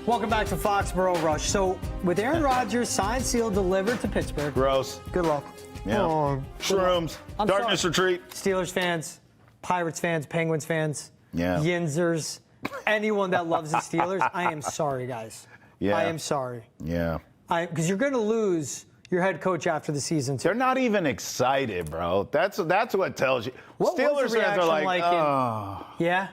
Welcome back to Foxborough Rush. So, with Aaron Rodgers signed, sealed, delivered to Pittsburgh. Gross. Good luck. Yeah. Oh, Shrooms. Darkness retreat. Steelers fans, Pirates fans, Penguins fans, Yeah. Yinzers, anyone that loves the Steelers, I am sorry, guys. Yeah. I am sorry. Yeah. Because you're going to lose your head coach after the season, too. They're not even excited, bro. That's what tells you. What Steelers was the fans are reaction like, oh. Yeah?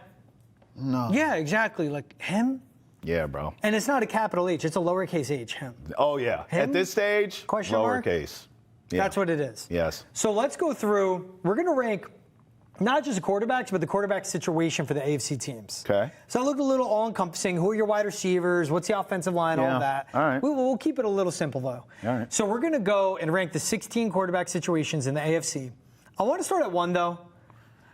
No. Yeah, exactly. Like, him? Yeah, bro. And it's not a capital H. It's a lowercase h, him. Oh, yeah. Him? At this stage, Question mark? lowercase. Yeah. That's what it is. Yes. So let's go through. We're going to rank not just the quarterbacks, but the quarterback situation for the AFC teams. Okay. So I looked a little all-encompassing. Who are your wide receivers? What's the offensive line? All Yeah. of that. All right. We'll keep it a little simple, though. All right. So we're going to go and rank the 16 quarterback situations in the AFC. I want to start at 1, though,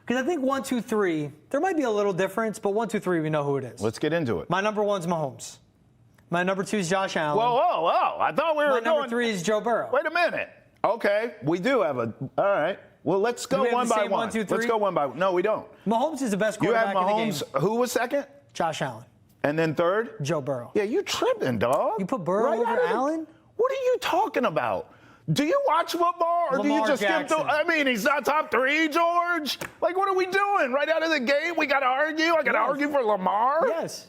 because I think 1, 2, 3, there might be a little difference, but 1, 2, 3, we know who it is. Let's get into it. My number 1's Mahomes. My number 2 is Josh Allen. Whoa. I thought we were My number going. 3 is Joe Burrow. Wait a minute. Okay. We do have a. All right. Well, let's go Do we have one the by same one. 1, 2, 3? Let's go one by one. No, we don't. Mahomes is the best You have quarterback in the Mahomes. game. Who was second? Josh Allen. And then third? Joe Burrow. Yeah, you tripping, dog. You put Burrow Right over out of the- Allen? What are you talking about? Do you watch football or do Lamar you just Jackson. skip through? I mean, he's not top 3, George. Like, what are we doing? Right out of the gate, we got to argue? I got to argue for Lamar? Yes.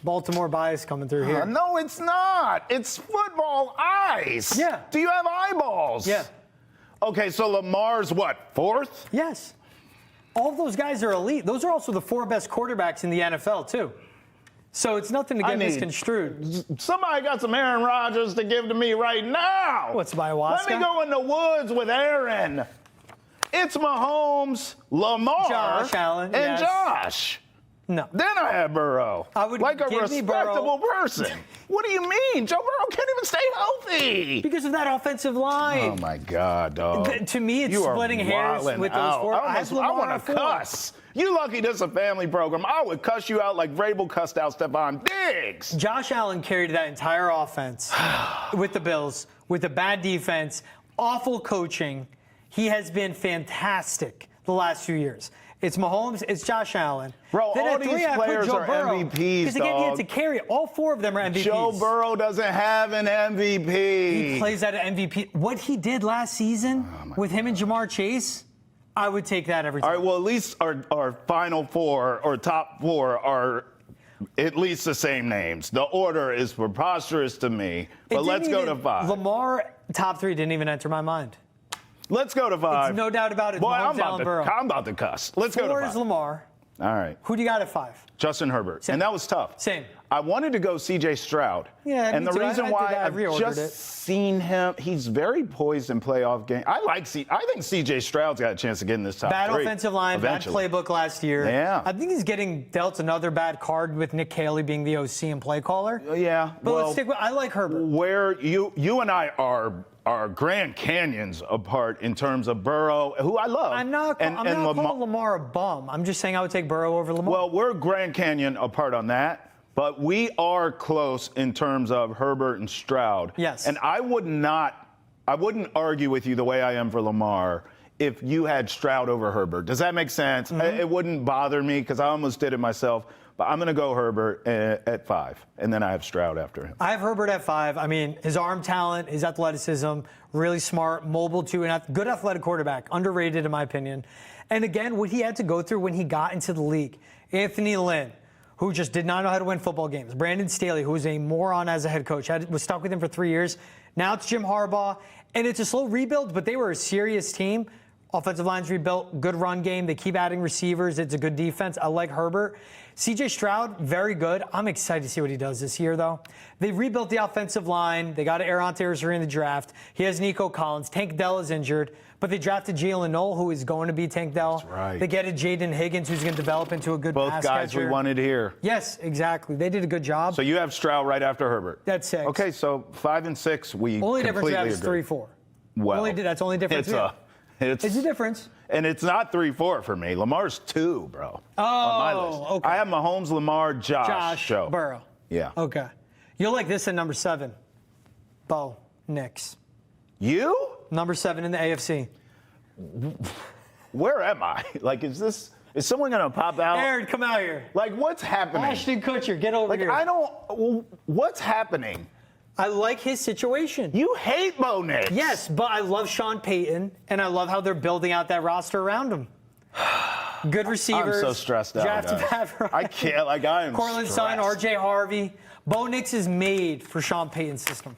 Baltimore bias coming through here. No, it's not. It's football eyes. Yeah. Do you have eyeballs? Yeah. Okay, so Lamar's what, 4th? Yes. All of those guys are elite. Those are also the 4 best quarterbacks in the NFL, too. So it's nothing to get misconstrued. Somebody got some Aaron Rodgers to give to me right now. What's my ayahuasca? Let me go in the woods with Aaron. It's Mahomes, Lamar, Josh Allen, and yes. Josh. No. Then I have Burrow. I would like a give me respectable Burrow. person. What do you mean? Joe Burrow can't even stay healthy. Because of that offensive line. Oh, my God, dog. To me, it's You are splitting hairs wildin' with those out. 4. I have Lamar want at to 4. cuss. You lucky this is a family program. I would cuss you out like Vrabel cussed out Stephon Diggs. Josh Allen carried that entire offense with the Bills, with a bad defense, awful coaching. He has been fantastic the last few years. It's Mahomes, it's Josh Allen. Bro, Then all at 3, these I put players Joe are Burrow, MVPs, because again, he had dog. to carry it. All 4 of them are MVPs. Joe Burrow doesn't have an MVP. He plays at an MVP. What he did last season with him and Jamar Chase, I would take that every time. All right, well, at least our final 4 or top 4 are at least the same names. The order is preposterous to me, but let's go to 5. Lamar, top 3 didn't even enter my mind. Let's go to 5. It's no doubt about it. Boy, Mahomes, Allen, Burrow. I'm about to cuss. Let's go to 4 5. is Lamar. All right. Who do you got at 5? Justin Herbert. Same. And that was tough. Same. I wanted to go C.J. Stroud. Yeah, and me the too. reason I did why that. I I've reordered just it. seen him, he's very poised in playoff games. I think C.J. Stroud's got a chance to get in this top Bad 3. offensive line, eventually. bad playbook last year. Yeah. I think he's getting dealt another bad card with Nick Caley being the OC and play caller. Yeah. But well, let's stick with, I like Herbert. Where you and I are Grand Canyons apart in terms of Burrow, who I love. I'm not calling Lamar a bum. I'm just saying I would take Burrow over Lamar. Well, we're Grand Canyon apart on that. But we are close in terms of Herbert and Stroud. Yes. And I wouldn't argue with you the way I am for Lamar if you had Stroud over Herbert. Does that make sense? Mm-hmm. It wouldn't bother me because I almost did it myself. But I'm going to go Herbert at 5, and then I have Stroud after him. I have Herbert at 5. I mean, his arm talent, his athleticism, really smart, mobile too, and good athletic quarterback, underrated in my opinion. And again, what he had to go through when he got into the league. Anthony Lynn, who just did not know how to win football games. Brandon Staley, who was a moron as a head coach, was stuck with him for 3 years. Now it's Jim Harbaugh, and it's a slow rebuild, but they were a serious team. Offensive line's rebuilt, good run game. They keep adding receivers. It's a good defense. I like Herbert. C.J. Stroud, very good. I'm excited to see what he does this year, though. They rebuilt the offensive line. They got Aaron Rodgers in the draft. He has Nico Collins. Tank Dell is injured, but they drafted Jalen Noel, who is going to be Tank Dell. That's right. They get Jaden Higgins, who's going to develop into a good Both pass guys catcher. we wanted here. Yes, exactly. They did a good job. So you have Stroud right after Herbert. That's 6. Okay, so 5 and 6, we Only difference we have is agree. 3-4. Well, That's only difference we have. It's a difference. And it's not 3-4 for me. Lamar's 2, bro. Oh, on my list. okay. I have Mahomes, Lamar, Josh. Burrow. Yeah. Okay. You'll like this at number 7. Bo Nix. You? Number 7 in the AFC. Where am I? Like, is this? Is someone going to pop out? Aaron, come out here. Like, what's happening? Ashton Kutcher, get over here. What's happening? I like his situation. You hate Bo Nix. Yes, but I love Sean Payton, and I love how they're building out that roster around him. Good receivers. I'm so stressed out, guys. I can't. Like, I am Cortland stressed. Sutton, R.J. Harvey. Bo Nix is made for Sean Payton's system.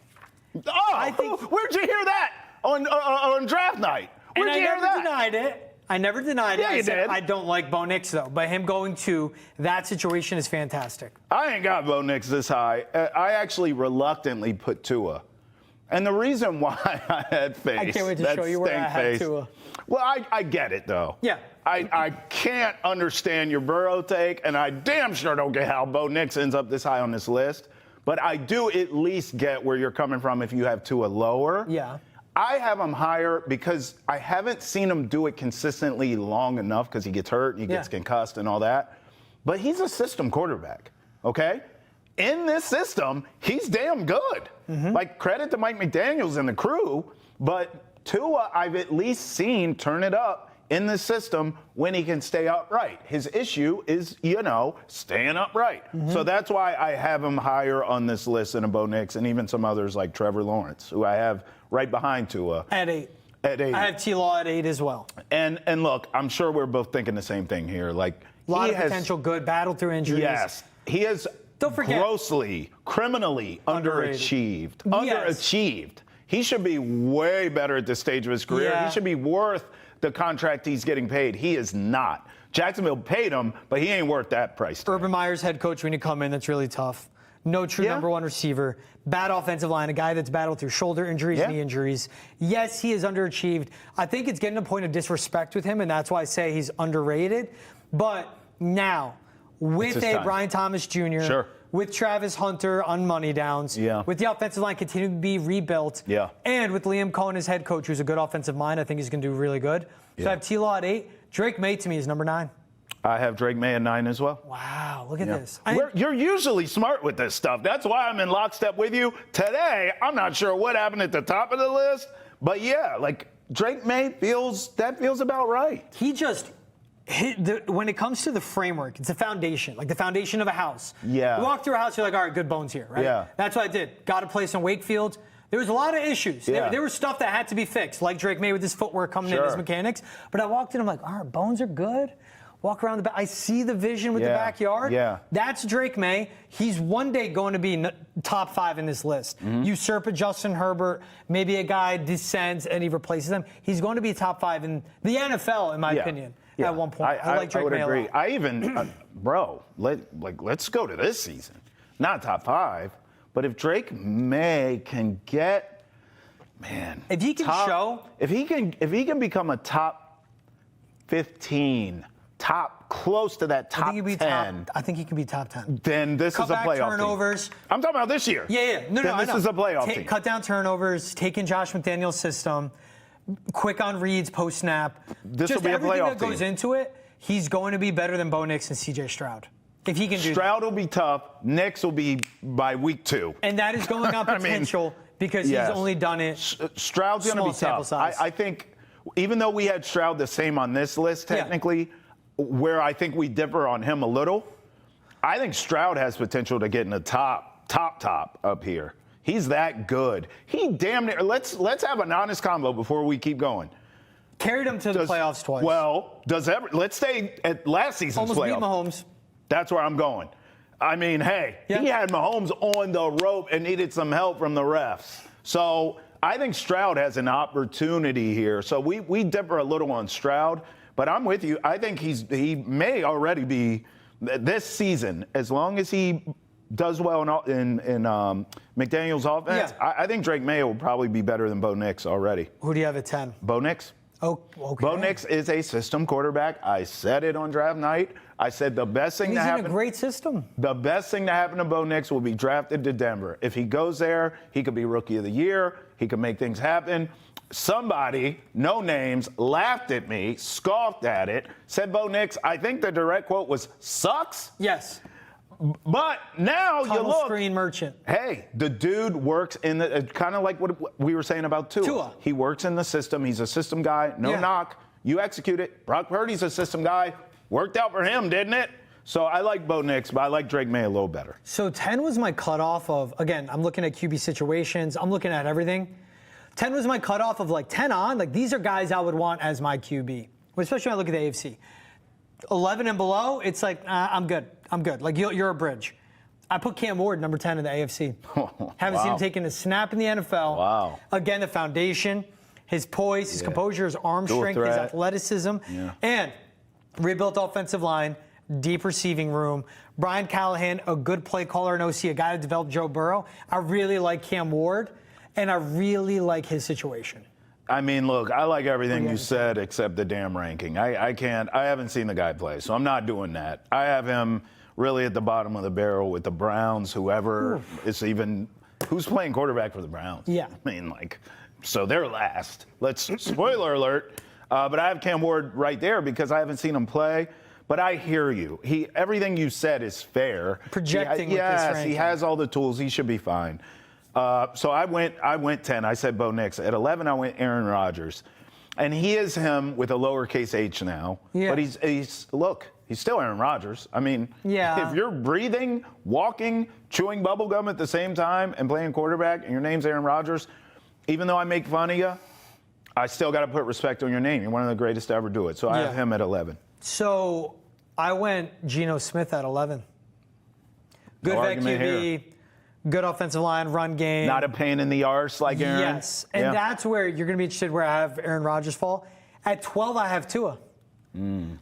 Oh, where'd you hear that? On draft night. Where'd you hear that? I never denied it. I never denied it. Yeah, you did. I don't like Bo Nix, though. But him going to that situation is fantastic. I ain't got Bo Nix this high. I actually reluctantly put Tua. And the reason why I had face. I can't wait to show you where I had Tua. Well, I get it, though. Yeah. I can't understand your Burrow take, and I damn sure don't get how Bo Nix ends up this high on this list. But I do at least get where you're coming from if you have Tua lower. Yeah. I have him higher because I haven't seen him do it consistently long enough because he gets hurt and he gets concussed and all that. But he's a system quarterback, okay? In this system, he's damn good. Like, credit to Mike McDaniels and the crew, but Tua, I've at least seen turn it up in the system when he can stay upright. His issue is, staying upright. So that's why I have him higher on this list than a Bo Nix and even some others like Trevor Lawrence, who I have right behind Tua. At 8. At 8. I have T-Law at 8 as well. And look, I'm sure we're both thinking the same thing here. Like, a lot of potential good, battled through injuries. Yes. He has grossly, criminally underachieved. Yes. Underachieved. He should be way better at this stage of his career. Yeah. He should be worth the contract he's getting paid. He is not. Jacksonville paid him, but he ain't worth that price tag. Urban Meyer's head coach when you come in, that's really tough. No true number one receiver. Bad offensive line, a guy that's battled through shoulder injuries, knee injuries. Yes, he is underachieved. I think it's getting to a point of disrespect with him, and that's why I say he's underrated. But now, with Brian Thomas Jr., with Travis Hunter on money downs, with the offensive line continuing to be rebuilt, and with Liam Cohen as head coach, who's a good offensive mind, I think he's going to do really good. So I have T-Law at 8. Drake May, to me, is number 9. I have Drake May at 9 as well. Wow, look at this. You're usually smart with this stuff. That's why I'm in lockstep with you. Today, I'm not sure what happened at the top of the list, but like Drake May feels about right. He just when it comes to the framework, it's a foundation, like the foundation of a house. Yeah. You walk through a house, you're like, all right, good bones here, right? Yeah. That's what I did. Got a place in Wakefield. There was a lot of issues. Yeah. There was stuff that had to be fixed, like Drake May with his footwork coming in, his mechanics. But I walked in, I'm like, all right, bones are good. Walk around the back. I see the vision with the backyard. Yeah. That's Drake May. He's one day going to be top 5 in this list. Usurp a Justin Herbert. Maybe a guy descends and he replaces them. He's going to be top 5 in the NFL, in my opinion, at one point. I like Drake May a lot. I would agree. I even, let's go to this season. Not top 5, but if Drake May can get, if he can if he can become a top 15. Close to that top 10. I think he can be top 10. Then this is a playoff turnovers. team. I'm talking about this year. Yeah. No, this is a playoff team. Cut down turnovers, take in Josh McDaniels' system, quick on reads post-snap. This will be a playoff team. Everything that goes into it, he's going to be better than Bo Nix and C.J. Stroud. If he can do that. Stroud will be tough. Nix will be by week 2. And that is going on potential because he's only done it. Stroud's going to be tough. I think, even though we had Stroud the same on this list, technically, where I think we differ on him a little, I think Stroud has potential to get in the top up here. He's that good. He damn near. Let's have an honest combo before we keep going. Carried him to the playoffs twice. Well, let's stay at last season's playoffs. Almost beat Mahomes. That's where I'm going. I mean, hey, he had Mahomes on the rope and needed some help from the refs. So I think Stroud has an opportunity here. So we differ a little on Stroud. But I'm with you. I think he may already be this season, as long as he does well in McDaniel's offense. I think Drake May will probably be better than Bo Nix already. Who do you have at 10? Bo Nix. Oh, okay. Bo Nix is a system quarterback. I said it on draft night. I said the best thing to happen. He's in a great system. The best thing to happen to Bo Nix will be drafted to Denver. If he goes there, he could be Rookie of the Year. He could make things happen. Somebody, no names, laughed at me, scoffed at it, said Bo Nix, I think the direct quote was, sucks. Yes. But now you look. Screen merchant. Hey, the dude works in the, kind of like what we were saying about Tua. He works in the system. He's a system guy. No knock. You execute it. Brock Purdy's a system guy. Worked out for him, didn't it? So I like Bo Nix, but I like Drake May a little better. So 10 was my cutoff of, again, I'm looking at QB situations. I'm looking at everything. 10 was my cutoff of like 10 on. Like these are guys I would want as my QB, especially when I look at the AFC. 11 and below, it's like, I'm good. I'm good. Like you're a bridge. I put Cam Ward number 10 in the AFC. Haven't seen him taking a snap in the NFL. Wow. Again, the foundation, his poise, his composure, his arm strength, his athleticism, and rebuilt offensive line, deep receiving room. Brian Callahan, a good play caller and OC, a guy that developed Joe Burrow. I really like Cam Ward, and I really like his situation. I mean, look, I like everything you said except the damn ranking. I haven't seen the guy play, so I'm not doing that. I have him really at the bottom of the barrel with the Browns, whoever is even, who's playing quarterback for the Browns? Yeah. I mean, like, so they're last. Spoiler alert. But I have Cam Ward right there because I haven't seen him play. But I hear you. Everything you said is fair. Projecting with this yes, ranking. he has all the tools. He should be fine. So I went 10. I said Bo Nix. At 11, I went Aaron Rodgers. And he is him with a lowercase h now. Yeah. But he's still Aaron Rodgers. I mean, if you're breathing, walking, chewing bubble gum at the same time and playing quarterback and your name's Aaron Rodgers, even though I make fun of you, I still got to put respect on your name. You're one of the greatest to ever do it. So I have him at 11. So I went Geno Smith at 11. Good vet QB, good offensive line, run game. Not a pain in the arse like Aaron. Yes, and that's where you're going to be interested where I have Aaron Rodgers fall. At 12, I have Tua.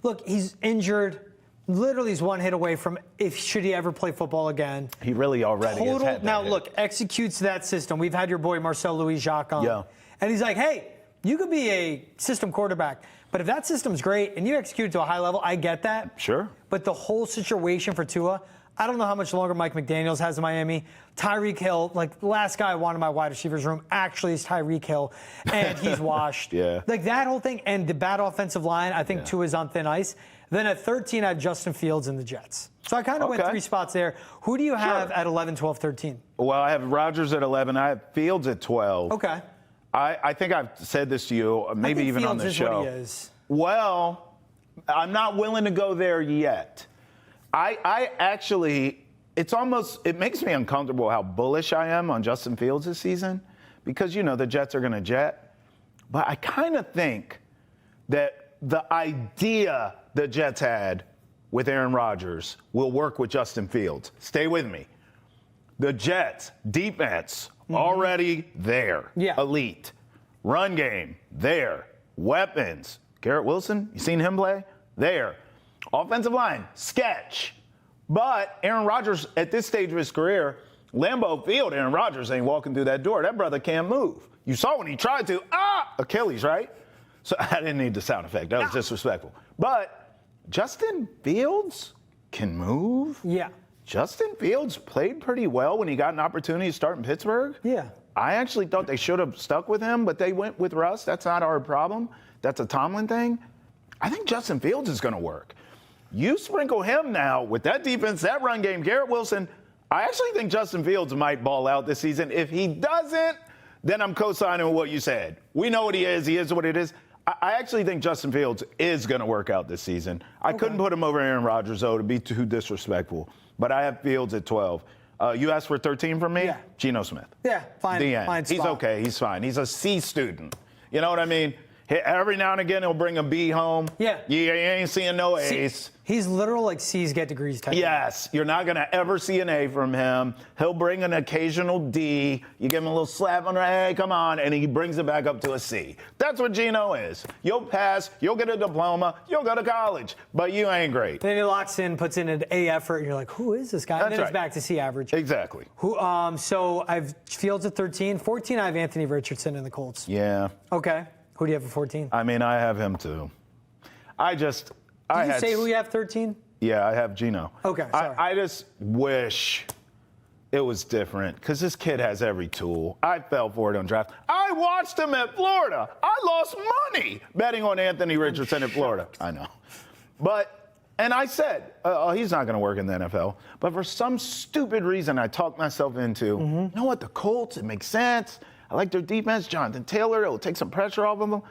Look, he's injured. Literally, he's one hit away from should he ever play football again. He really already has had that Now, hit. look, executes that system. We've had your boy Marcel Louis-Jacques on. Yeah. And he's like, hey, you could be a system quarterback. But if that system's great and you execute it to a high level, I get that. Sure. But the whole situation for Tua, I don't know how much longer Mike McDaniels has in Miami. Tyreek Hill, like the last guy I wanted in my wide receivers room, actually is Tyreek Hill, and he's washed. Like that whole thing, and the bad offensive line, I think Tua's on thin ice. Then at 13, I have Justin Fields and the Jets. So I kind of went 3 spots there. Who do you have at 11, 12, 13? Well, I have Rodgers at 11. I have Fields at 12. Okay. I think I've said this to you, maybe even Fields on the is show. What he is. Well, I'm not willing to go there yet. I actually, it makes me uncomfortable how bullish I am on Justin Fields this season because, the Jets are going to jet. But I kind of think that the idea the Jets had with Aaron Rodgers will work with Justin Fields. Stay with me. The Jets, defense, already there. Elite. Run game, there. Weapons. Garrett Wilson, you seen him play? There. Offensive line, sketch. But Aaron Rodgers, at this stage of his career, Lambeau Field, Aaron Rodgers ain't walking through that door. That brother can't move. You saw when he tried to, Achilles, right? So I didn't need the sound effect. That was disrespectful. But Justin Fields can move. Justin Fields played pretty well when he got an opportunity to start in Pittsburgh. I actually thought they should have stuck with him, but they went with Russ. That's not our problem. That's a Tomlin thing. I think Justin Fields is going to work. You sprinkle him now with that defense, that run game, Garrett Wilson. I actually think Justin Fields might ball out this season. If he doesn't, then I'm co-signing what you said. We know what he is. He is what it is. I actually think Justin Fields is going to work out this season. I couldn't put him over Aaron Rodgers, though, to be too disrespectful. But I have Fields at 12. You asked for 13 from me? Geno Smith. Fine. The end. Fine spot. He's okay. He's fine. He's a C student. You know what I mean? Every now and again, he'll bring a B home. You ain't seeing no A's. He's literal like C's get degrees type. Yes, you're not going to ever see an A from him. He'll bring an occasional D. You give him a little slap on the hey, come on, and he brings it back up to a C. That's what Geno is. You'll pass, you'll get a diploma, you'll go to college, but you ain't great. Then he locks in, puts in an A effort, and you're like, who is this guy? And then it's back to C average. Exactly. So I've Fields at 13. 14, I have Anthony Richardson in the Colts. Okay. Who do you have at 14? I mean, I have him too. Did you say who you have 13? Yeah, I have Geno. Okay, sorry. I just wish it was different because this kid has every tool. I fell for it on draft. I watched him at Florida. I lost money betting on Anthony Richardson at Florida. I know. And I said, he's not going to work in the NFL. But for some stupid reason, I talked myself into, you know what, the Colts, it makes sense. I like their defense. Jonathan Taylor, it'll take some pressure off of them.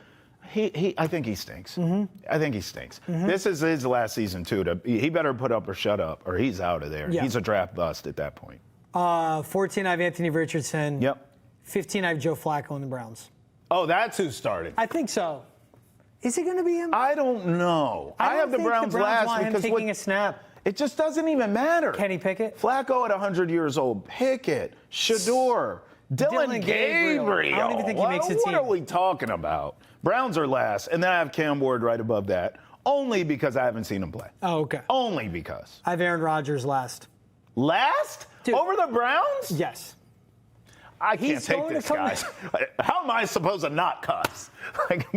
I think he stinks. I think he stinks. This is his last season, too. He better put up or shut up, or he's out of there. Yeah. He's a draft bust at that point. 14, I have Anthony Richardson. Yep. 15, I have Joe Flacco in the Browns. Oh, that's who started. I think so. Is it going to be him? I don't know. I have the Browns last want because him taking a snap. it just doesn't even matter. Kenny Pickett? Flacco at 100 years old. Pickett, Shador, Dylan Gabriel. I don't even think he makes a team. What are we talking about? Browns are last, and then I have Cam Ward right above that, only because I haven't seen him play. Oh, okay. Only because. I have Aaron Rodgers last. Last? Dude. Over the Browns? Yes. I can't He's take going this, to come guys. How am I supposed to not cuss? Like,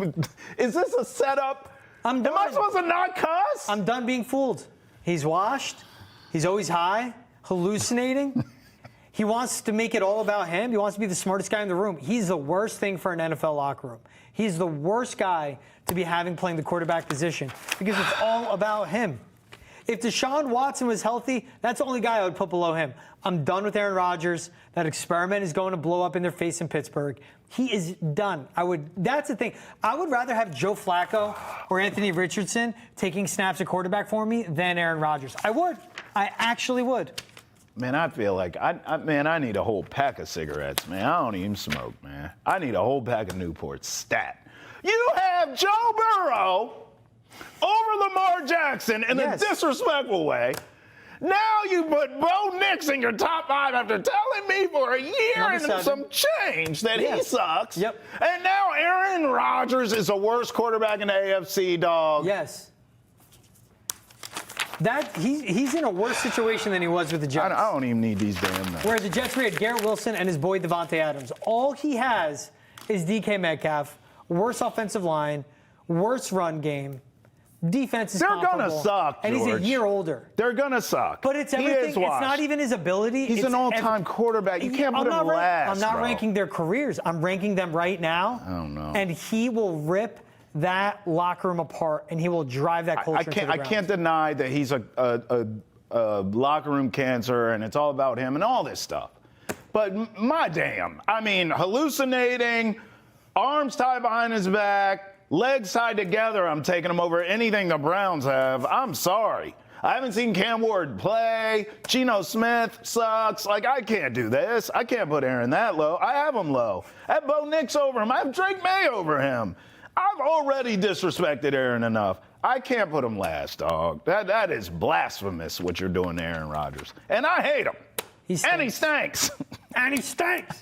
is this a setup? I'm done. Am I supposed to not cuss? I'm done being fooled. He's washed. He's always high, hallucinating. He wants to make it all about him. He wants to be the smartest guy in the room. He's the worst thing for an NFL locker room. He's the worst guy to be having playing the quarterback position because it's all about him. If Deshaun Watson was healthy, that's the only guy I would put below him. I'm done with Aaron Rodgers. That experiment is going to blow up in their face in Pittsburgh. He is done. That's the thing. I would rather have Joe Flacco or Anthony Richardson taking snaps at quarterback for me than Aaron Rodgers. I would. I actually would. Man, I feel like, I need a whole pack of cigarettes, man. I don't even smoke, man. I need a whole pack of Newports. Stat. You have Joe Burrow over Lamar Jackson in a disrespectful way. Now you put Bo Nix in your top 5 after telling me for a year and some change that he sucks. Yep. And now Aaron Rodgers is the worst quarterback in the AFC, dog. Yes. He's in a worse situation than he was with the Jets. I don't even need these damn numbers. Where the Jets had Garrett Wilson and his boy Devontae Adams. All he has is DK Metcalf, worse offensive line, worse run game. Defense is comparable. They're gonna suck, and he's a year older. They're gonna suck. But it's everything. It's not even his ability. He's an all-time quarterback. You can't put him last. I'm not ranking their careers. I'm ranking them right now. I don't know. And he will rip that locker room apart, and he will drive that culture. I can't deny that he's a locker room cancer, and it's all about him and all this stuff. But my damn, I mean, hallucinating, arms tied behind his back. Legs tied together, I'm taking him over anything the Browns have. I'm sorry. I haven't seen Cam Ward play. Geno Smith sucks. Like, I can't do this. I can't put Aaron that low. I have him low. I have Bo Nix over him. I have Drake May over him. I've already disrespected Aaron enough. I can't put him last, dog. That is blasphemous what you're doing to Aaron Rodgers. And I hate him. He stinks. And he stinks. And he stinks.